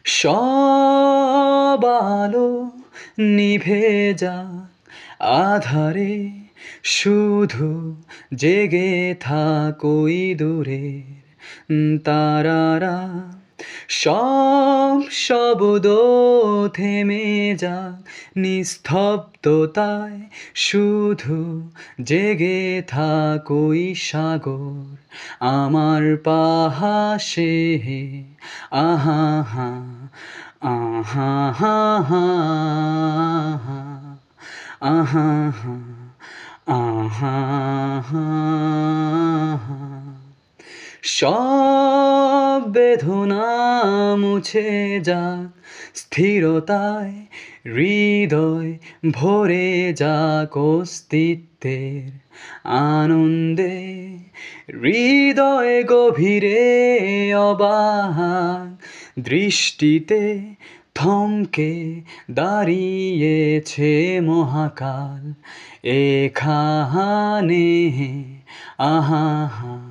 সব আলো নিভে যাক, আধারে শুধু জেগে থাক ওই দূরের তারারা। সব শব্দ থেমে যাক, নিস্তব্ধতায় শুধু জেগে থাক ওই সাগর আমার পাশে। আহা হা, আহা হা হা, আহা হা, আহা হা। সব বেদনা মুছে যাক, স্থিরতায় হৃদয় ভরে যাক অস্তিত্বের আনন্দে। হৃদয় গভীরে অবাক দৃষ্টিতে থমকে দাঁড়িয়েছে মহাকাল এখানে। আহা হা।